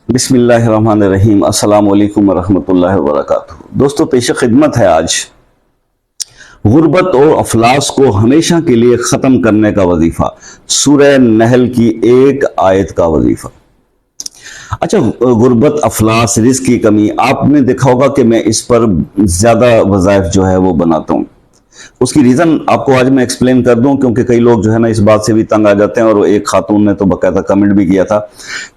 बिस्मिल्लाहिर्रहमानिर्रहीम। अस्सलाम वालेकुम वरहमतुल्लाहि वबरकातुहू। दोस्तों, पेश खिदमत है आज गुर्बत और अफलास को हमेशा के लिए ख़त्म करने का वजीफ़ा, सूरह नहल की एक आयत का वजीफ़ा। अच्छा, गुर्बत, अफलास, रिज़्क की कमी, आपने देखा होगा कि मैं इस पर ज़्यादा वज़ाइफ जो है वो बनाता हूँ। उसकी रीज़न आपको आज मैं एक्सप्लेन कर दूं, क्योंकि कई लोग जो है ना इस बात से भी तंग आ जाते हैं, और एक खातून ने तो बाकायदा कमेंट भी किया था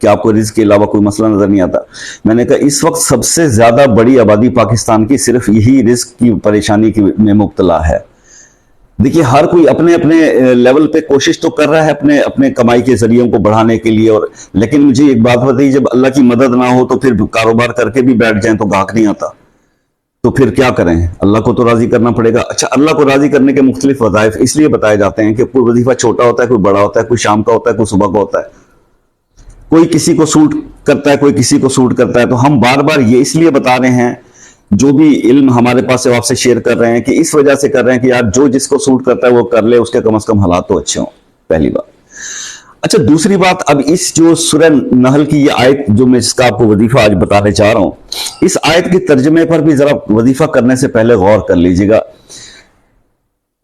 कि आपको रिस्क के अलावा कोई मसला नजर नहीं आता। मैंने कहा इस वक्त सबसे ज्यादा बड़ी आबादी पाकिस्तान की सिर्फ यही रिस्क की परेशानी में मुब्तला है। देखिए, हर कोई अपने अपने लेवल पे कोशिश तो कर रहा है अपने अपने कमाई के जरियों को बढ़ाने के लिए, और लेकिन मुझे एक बात बताइए, जब अल्लाह की मदद ना हो तो फिर कारोबार करके भी बैठ जाए तो गाहक नहीं आता, तो फिर क्या करें? अल्लाह को तो राजी करना पड़ेगा। अच्छा, अल्लाह को राजी करने के मुख्तलिफ वज़ाइफ इसलिए बताए जाते हैं कि कोई वजीफा छोटा होता है, कोई बड़ा होता है, कोई शाम का होता है, कोई सुबह का होता है, कोई किसी को सूट करता है, कोई किसी को सूट करता है। तो हम बार बार ये इसलिए बता रहे हैं, जो भी इल्म हमारे पास है आपसे शेयर कर रहे हैं, कि इस वजह से कर रहे हैं कि यार जो जिसको सूट करता है वो कर ले, उसके कम से कम हालात तो अच्छे हों, पहली बात। अच्छा, दूसरी बात, अब इस जो सूरह नहल की ये आयत जो मैं इसका आपको वजीफा आज बताने चाह रहा हूं, इस आयत के तर्जमे पर भी जरा वजीफा करने से पहले गौर कर लीजिएगा।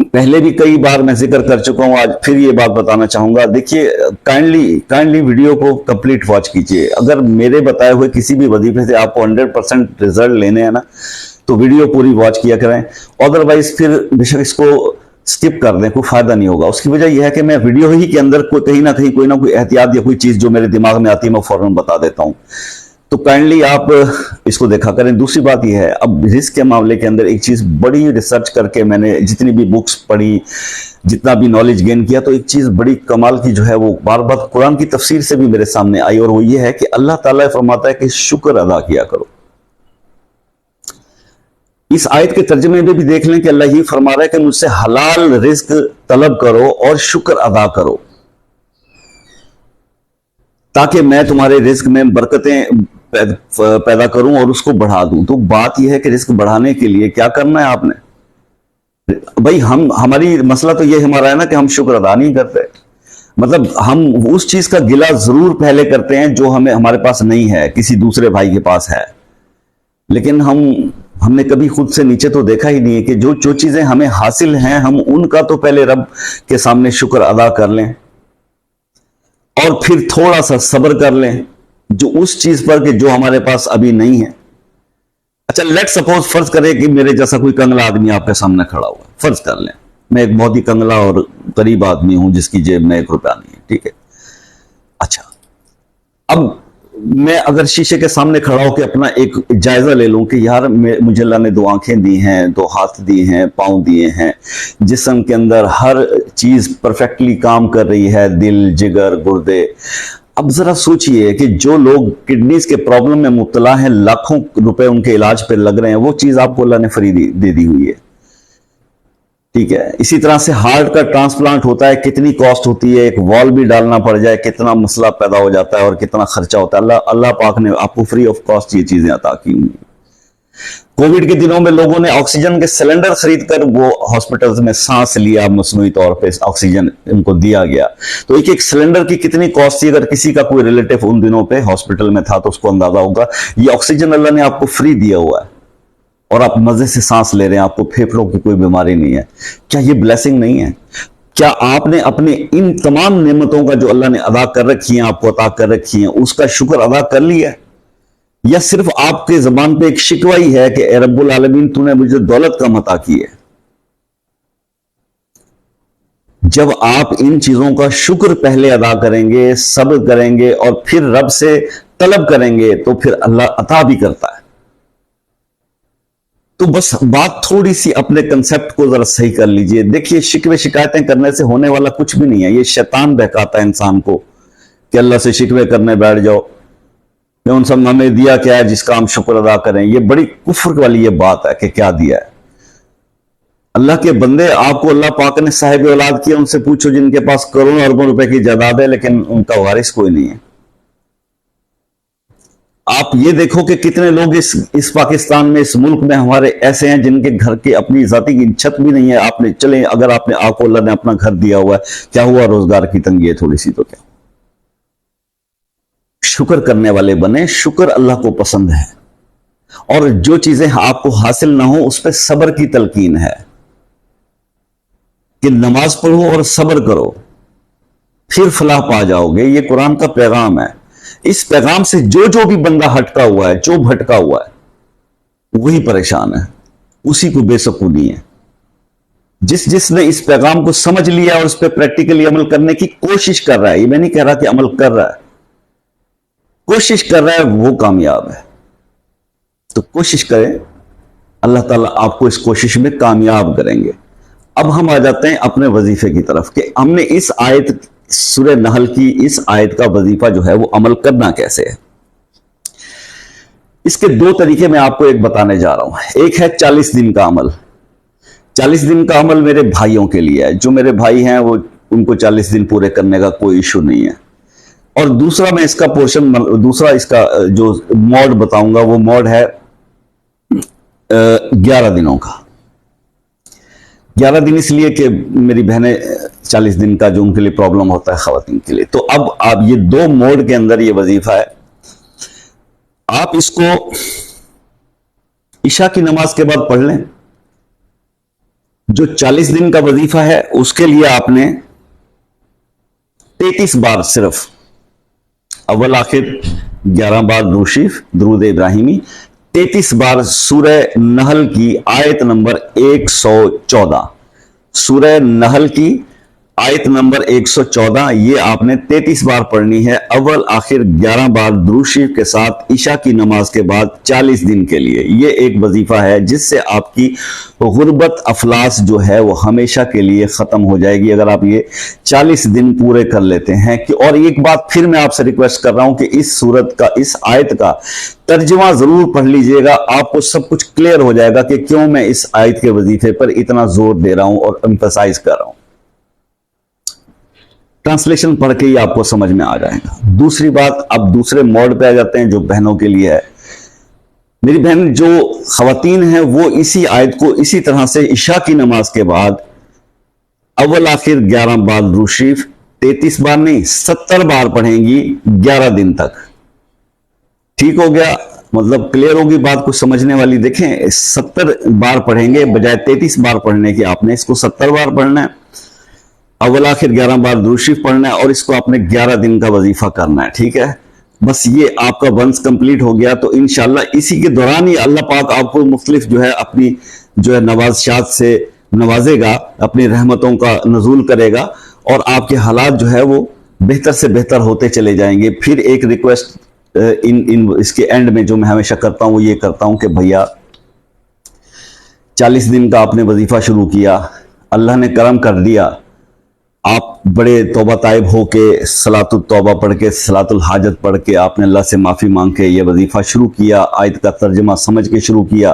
पहले भी कई बार मैं जिक्र कर चुका हूं, आज फिर ये बात बताना चाहूंगा। देखिए, काइंडली वीडियो को कंप्लीट वॉच कीजिए। अगर मेरे बताए हुए किसी भी वजीफे से आपको 100% रिजल्ट लेने हैं ना, तो वीडियो पूरी वॉच किया करें। अदरवाइज फिर बेशक इसको स्किप कर दें, कोई फायदा नहीं होगा। उसकी वजह यह है कि मैं वीडियो ही के अंदर कहीं ना कहीं कोई ना कोई एहतियात या कोई चीज जो मेरे दिमाग में आती है मैं फौरन बता देता हूं। तो काइंडली आप इसको देखा करें। दूसरी बात यह है, अब रिस्क के मामले के अंदर एक चीज बड़ी रिसर्च करके मैंने जितनी भी बुक्स पढ़ी, जितना भी नॉलेज गेन किया, तो एक चीज बड़ी कमाल की जो है वो बार बार कुरान की तफसीर से भी मेरे सामने आई, और वो ये है कि अल्लाह ताला फरमाता है कि शुक्र अदा किया करो। इस आयत के तर्जुमे में भी देख लें कि अल्लाह ही फरमा रहा है कि मुझसे हलाल रिस्क तलब करो और शुक्र अदा करो, ताकि मैं तुम्हारे रिस्क में बरकतें पैदा करूं और उसको बढ़ा दूं। तो बात यह है कि रिस्क बढ़ाने के लिए क्या करना है आपने? भाई, हमारी मसला तो ये हमारा है ना कि हम शुक्र अदा नहीं करते। मतलब हम उस चीज का गिला जरूर पहले करते हैं जो हमारे पास नहीं है, किसी दूसरे भाई के पास है, लेकिन हमने कभी खुद से नीचे तो देखा ही नहीं है कि जो जो चीजें हमें हासिल हैं, हम उनका तो पहले रब के सामने शुक्र अदा कर लें, और फिर थोड़ा सा सब्र कर लें जो उस चीज पर कि जो हमारे पास अभी नहीं है। अच्छा, लेट सपोज, फर्ज करें कि मेरे जैसा कोई कंगला आदमी आपके सामने खड़ा हुआ, फर्ज कर लें मैं एक बहुत ही कंगला और गरीब आदमी हूं जिसकी जेब में 1 रुपया नहीं है, ठीक है। अच्छा, अब मैं अगर शीशे के सामने खड़ा होकर अपना एक जायजा ले लूं कि यार मुझे अल्लाह ने 2 आंखें दी हैं, 2 हाथ दिए हैं, पांव दिए हैं, जिस्म के अंदर हर चीज परफेक्टली काम कर रही है, दिल, जिगर, गुर्दे। अब जरा सोचिए कि जो लोग किडनीज के प्रॉब्लम में मुब्तला हैं, लाखों रुपए उनके इलाज पे लग रहे हैं, वो चीज आपको अल्लाह ने फ्री दे दी हुई है, ठीक है। इसी तरह से हार्ट का ट्रांसप्लांट होता है, कितनी कॉस्ट होती है, एक वॉल भी डालना पड़ जाए कितना मसला पैदा हो जाता है और कितना खर्चा होता है। अल्लाह पाक ने आपको फ्री ऑफ कॉस्ट ये चीजें अता की हुई। कोविड के दिनों में लोगों ने ऑक्सीजन के सिलेंडर खरीद कर वो हॉस्पिटल्स में सांस लिया, मसनूई तौर पे ऑक्सीजन उनको दिया गया। तो एक एक सिलेंडर की कितनी कॉस्ट थी। अगर किसी का कोई रिलेटिव उन दिनों पे हॉस्पिटल में था तो उसको अंदाजा होगा। ये ऑक्सीजन अल्लाह ने आपको फ्री दिया हुआ है और आप मजे से सांस ले रहे हैं, आपको फेफड़ों की कोई बीमारी नहीं है। क्या ये ब्लेसिंग नहीं है? क्या आपने अपने इन तमाम नेमतों का जो अल्लाह ने अदा कर रखी है, आपको अता कर रखी है, उसका शुक्र अदा कर लिया है? या सिर्फ आपके जबान पे एक शिकवा ही है कि ए रब्बुल आलमीन, तूने मुझे दौलत कम अता की है? जब आप इन चीजों का शुक्र पहले अदा करेंगे, सब्र करेंगे और फिर रब से तलब करेंगे, तो फिर अल्लाह अता भी करता है। तो बस बात थोड़ी सी अपने कंसेप्ट को जरा सही कर लीजिए। देखिए, शिकवे शिकायतें करने से होने वाला कुछ भी नहीं है। ये शैतान बहकाता है इंसान को कि अल्लाह से शिकवे करने बैठ जाओ, उन सब हमें दिया क्या है जिसका हम शुक्र अदा करें। ये बड़ी कुफ्र वाली ये बात है कि क्या दिया है। अल्लाह के बंदे, आपको अल्लाह पाक ने साहिब औलाद किया, उनसे पूछो जिनके पास करोड़ों अरबों रुपए की जायदाद है लेकिन उनका वारिस कोई नहीं है। आप ये देखो कि कितने लोग इस पाकिस्तान में, इस मुल्क में हमारे ऐसे हैं जिनके घर की अपनी जाति की छत भी नहीं है। आपने चले, अगर आपने आपको अल्लाह ने अपना घर दिया हुआ है, क्या हुआ? रोजगार की तंगी है थोड़ी सी तो क्या? शुक्र करने वाले बने। शुक्र अल्लाह को पसंद है, और जो चीजें आपको हासिल ना हो उस पर सब्र की तलकीन है कि नमाज पढ़ो और सब्र करो, फिर फलाह पा जाओगे। ये कुरान का पैगाम है। इस पैगाम से जो जो भी बंदा हटका हुआ है, जो भटका हुआ है, वही परेशान है, उसी को बेसुकूनी है। जिसने इस पैगाम को समझ लिया और उस पर प्रैक्टिकली अमल करने की कोशिश कर रहा है, ये मैं नहीं कह रहा कि अमल कर रहा है, कोशिश कर रहा है, वो कामयाब है। तो कोशिश करें, अल्लाह ताला आपको इस कोशिश में कामयाब करेंगे। अब हम आ जाते हैं अपने वजीफे की तरफ कि हमने इस आयत, सूरह नहल की इस आयत का वजीफा जो है वो अमल करना कैसे है। इसके दो तरीके मैं आपको एक बताने जा रहा हूं। एक है 40 दिन का अमल। 40 दिन का अमल मेरे भाइयों के लिए है। जो मेरे भाई हैं वो, उनको 40 दिन पूरे करने का कोई इशू नहीं है। और दूसरा मैं इसका पोर्शन, दूसरा इसका जो मोड बताऊंगा वो मोड है 11 दिनों का। 11 दिन इसलिए कि मेरी बहनें 40 दिन का जो उनके लिए प्रॉब्लम होता है खवातीन के लिए। तो अब आप ये दो मोड के अंदर ये वजीफा है। आप इसको ईशा की नमाज के बाद पढ़ लें। जो 40 दिन का वजीफा है उसके लिए आपने 33 बार सिर्फ अव्वल आखिर 11 बार दुरूद दुरूद इब्राहिमी, 33 बार सूरह नहल की आयत नंबर 114, सूरह नहल की आयत नंबर 114, ये आपने 33 बार पढ़नी है अव्वल आखिर 11 बार दुरूद शरीफ के साथ ईशा की नमाज के बाद 40 दिन के लिए। ये एक वजीफा है जिससे आपकी गुर्बत अफलास जो है वो हमेशा के लिए खत्म हो जाएगी अगर आप ये 40 दिन पूरे कर लेते हैं। कि और एक बात फिर मैं आपसे रिक्वेस्ट कर रहा हूं कि इस सूरत का, इस आयत का तर्जुमा जरूर पढ़ लीजिएगा। आपको सब कुछ क्लियर हो जाएगा कि क्यों मैं इस आयत के वजीफे पर इतना जोर दे रहा हूं और एम्फसाइज कर रहा हूं। ट्रांसलेशन पढ़ के ही आपको समझ में आ जाएगा। दूसरी बात, अब दूसरे मोड पे आ जाते हैं जो बहनों के लिए है। मेरी बहन जो खवातीन हैं वो इसी आयत को इसी तरह से ईशा की नमाज के बाद अव्वल आखिर 11 बार दुरूद शरीफ, 33 बार नहीं 70 बार पढ़ेंगी 11 दिन तक। ठीक हो गया, मतलब क्लियर होगी बात, कुछ समझने वाली। देखें, 70 बार पढ़ेंगे बजाय 33 बार पढ़ने की, आपने इसको 70 बार पढ़ना है, अव्वल आखिर 11 बार दुरूद शरीफ पढ़ना है और इसको आपने 11 दिन का वजीफा करना है। ठीक है, बस ये आपका वंस कंप्लीट हो गया। तो इंशाल्लाह इसी के दौरान ही अल्लाह पाक आपको मुख्तलिफ जो है अपनी जो है नवाज़शात से नवाजेगा, अपनी रहमतों का नजूल करेगा और आपके हालात जो है वो बेहतर से बेहतर होते चले जाएंगे। फिर एक रिक्वेस्ट इसके एंड में जो मैं हमेशा करता हूं वो ये करता हूं कि भैया 40 दिन का आपने वजीफा शुरू किया, अल्लाह ने करम कर दिया, आप बड़े तौबा ताइब हो के सलातुल तौबा पढ़ के, सलातुल हाजत पढ़ के आपने अल्लाह से माफ़ी मांग के ये वजीफ़ा शुरू किया, आयत का तर्जमा समझ के शुरू किया।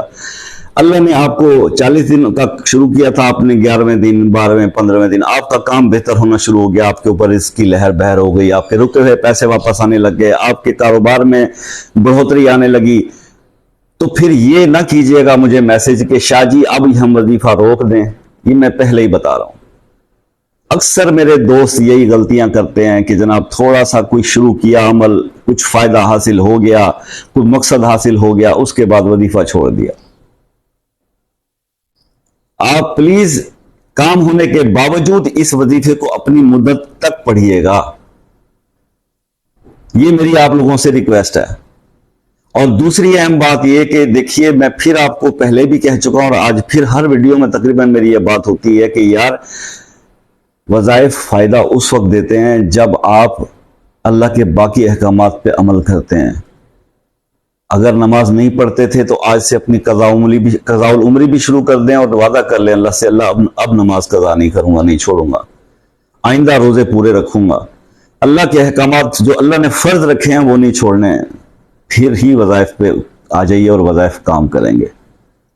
अल्लाह ने आपको 40 दिन का शुरू किया था, आपने 11वें दिन, 12वें, 15वें दिन आपका काम बेहतर होना शुरू हो गया, आपके ऊपर इसकी लहर बहर हो गई, आपके रुके हुए पैसे वापस आने लग गए, आपके कारोबार में बढ़ोतरी आने लगी। तो फिर ये ना कीजिएगा मुझे मैसेज के शाह जी अब हम वजीफ़ा रोक दें। ये मैं पहले ही बता रहा हूँ। अक्सर मेरे दोस्त यही गलतियां करते हैं कि जनाब थोड़ा सा कोई शुरू किया अमल, कुछ फायदा हासिल हो गया, कोई मकसद हासिल हो गया, उसके बाद वजीफा छोड़ दिया। आप प्लीज काम होने के बावजूद इस वजीफे को अपनी मुद्दत तक पढ़िएगा, ये मेरी आप लोगों से रिक्वेस्ट है। और दूसरी अहम बात यह कि देखिए, मैं फिर आपको पहले भी कह चुका हूं और आज फिर हर वीडियो में तकरीबन मेरी यह बात होती है कि यार वज़ाइफ फ़ायदा उस वक्त देते हैं जब आप अल्लाह के बाकी अहकामात पे अमल करते हैं। अगर नमाज नहीं पढ़ते थे तो आज से अपनी कज़ाउल उम्री भी शुरू कर दें और वादा कर लें अल्लाह से, अल्लाह अब नमाज कज़ा नहीं करूंगा, नहीं छोड़ूंगा, आइंदा रोज़े पूरे रखूंगा, अल्लाह के अहकामात जो अल्लाह ने फ़र्ज रखे हैं वो नहीं छोड़ने हैं। फिर ही वज़ाइफ पे आ जाइए और वज़ाइफ काम करेंगे।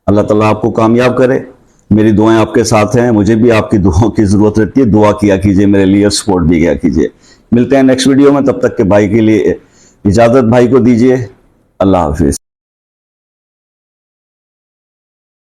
अल्लाह ताला आपको कामयाब करे। मेरी दुआएं आपके साथ हैं, मुझे भी आपकी दुआओं की ज़रूरत रहती है। दुआ किया कीजिए मेरे लिए, सपोर्ट भी किया कीजिए। मिलते हैं नेक्स्ट वीडियो में, तब तक के भाई के लिए इजाज़त भाई को दीजिए। अल्लाह हाफिज़।